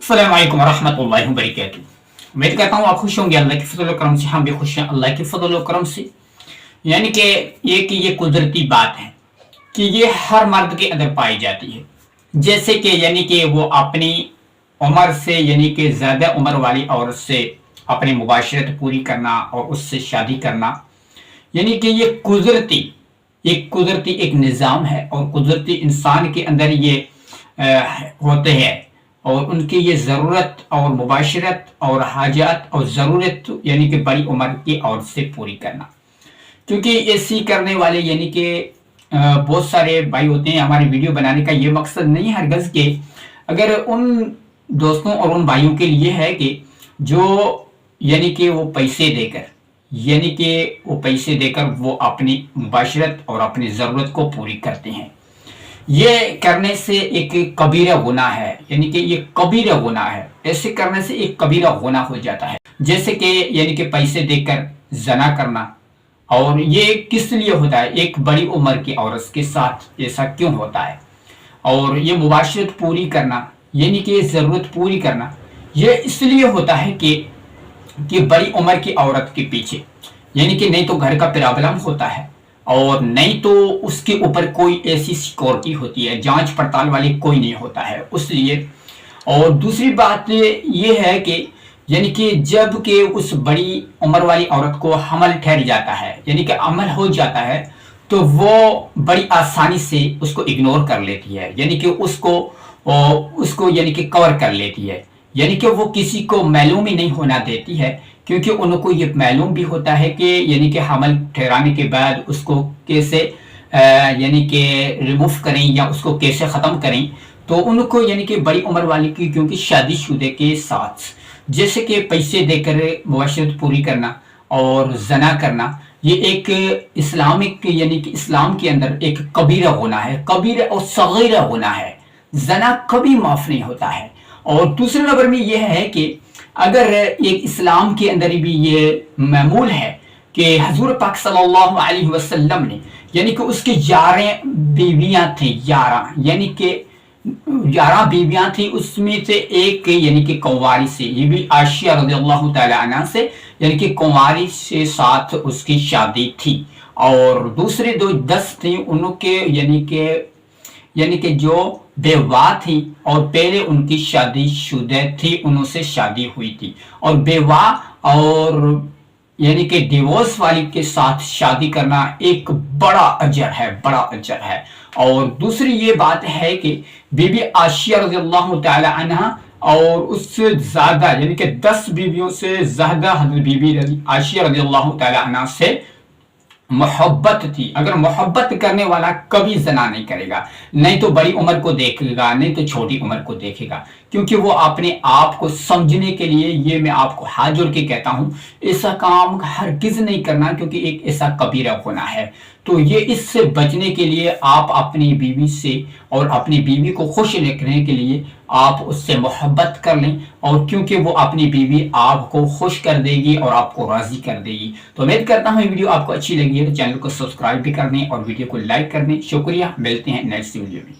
अस्सलाम वालेकुम रहमतुल्लाहि व बरकातुहू। उम्मीद करता हूँ आप खुश होंगे। अल्लाह के फजल व करम से हम भी खुश हैं अल्लाह के फजल व करम से। यानी कि ये कुदरती बात है कि ये हर मर्द के अंदर पाई जाती है। जैसे कि यानी कि वो अपनी उम्र से यानी कि ज़्यादा उम्र वाली औरत से अपनी मुबाशरत पूरी करना और उससे शादी करना, यानी कि ये कुदरती एक निज़ाम है और कुदरती इंसान के अंदर ये होते हैं और उनकी ये ज़रूरत और मुबाशरत और हाजात और ज़रूरत यानी कि बड़ी उम्र की औरत से पूरी करना। क्योंकि ऐसी करने वाले यानी कि बहुत सारे भाई होते हैं। हमारे वीडियो बनाने का ये मकसद नहीं है हरगज़ के, अगर उन दोस्तों और उन भाइयों के लिए है कि जो यानी कि वो पैसे देकर वो अपनी मुबाशरत और अपनी ज़रूरत को पूरी करते हैं। ये करने से एक कबीरा गुनाह है, यानी कि ये कबीरा गुनाह है। ऐसे करने से एक कबीरा गुनाह हो जाता है। जैसे कि यानी कि पैसे देकर जना करना। और ये किस लिए होता है? एक बड़ी उम्र की औरत के साथ ऐसा क्यों होता है? और ये मुबाशरत पूरी करना यानी कि ज़रूरत पूरी करना ये इसलिए होता है कि बड़ी उम्र की औरत के पीछे यानी कि नहीं तो घर का प्रॉब्लम होता है और नहीं तो उसके ऊपर कोई ऐसी सिक्योरिटी होती है, जांच पड़ताल वाली कोई नहीं होता है उसलिए। और दूसरी बात ये है कि यानी कि जब कि उस बड़ी उम्र वाली औरत को हमल ठहर जाता है यानी कि अमल हो जाता है तो वो बड़ी आसानी से उसको इग्नोर कर लेती है, यानी कि उसको यानी कि कवर कर लेती है, यानी कि वो किसी को मालूम ही नहीं होना देती है। क्योंकि उनको ये मालूम भी होता है कि यानी कि हमल ठहराने के बाद उसको कैसे यानी कि रिमूव करें या उसको कैसे ख़त्म करें। तो उनको यानी कि बड़ी उम्र वाली की क्योंकि शादीशुदा के साथ जैसे कि पैसे देकर मुबाशरत पूरी करना और जना करना ये एक इस्लामिक यानी कि इस्लाम के अंदर एक कबीरा गुनाह है, कबीरा और सगीरा गुनाह है। जना कभी माफ़ नहीं होता है। और दूसरे नंबर में यह है कि अगर एक इस्लाम के अंदर भी ये मामूल है कि हजूर पाक सल्लल्लाहु अलैहि वसल्लम ने यानी कि उसकी 11 बीवियां थी, 11 यानी कि 11 बीवियां थी, उसमें से एक यानी कि कुंवारी से, ये भी आशिया रज़ियल्लाहु ताला अन्हा से यानी कि कुंवारी से साथ उसकी शादी थी। और दूसरे 10 थी उनके यानी कि जो बेवा थी और पहले उनकी शादी शुदा थी, उनसे शादी हुई थी। और बेवा और यानी कि डिवोर्स वाली के साथ शादी करना एक बड़ा अजर है। और दूसरी ये बात है कि बीबी आशिया रज़ियल्लाहु ताला अन्हा और उससे ज्यादा यानी कि 10 बीवियों से ज्यादा हज़रत बीबी आशिया रज़ियल्लाहु ताला अन्हा से मोहब्बत थी। अगर मोहब्बत करने वाला कभी जना नहीं करेगा, नहीं तो बड़ी उम्र को देखेगा, नहीं तो छोटी उम्र को देखेगा। क्योंकि वो अपने आप को समझने के लिए, ये मैं आपको हाथ जोड़ के कहता हूँ, ऐसा काम हरगिज नहीं करना, क्योंकि एक ऐसा कबीरा गुनाह है। तो ये इससे बचने के लिए आप अपनी बीवी से और अपनी बीवी को खुश रखने के लिए आप उससे मोहब्बत कर लें। और क्योंकि वो अपनी बीवी आपको खुश कर देगी और आपको राजी कर देगी। तो उम्मीद करता हूँ वीडियो आपको अच्छी लगी है तो चैनल को सब्सक्राइब भी कर दें और वीडियो को लाइक कर दें। शुक्रिया, मिलते हैं नेक्स्ट वीडियो में।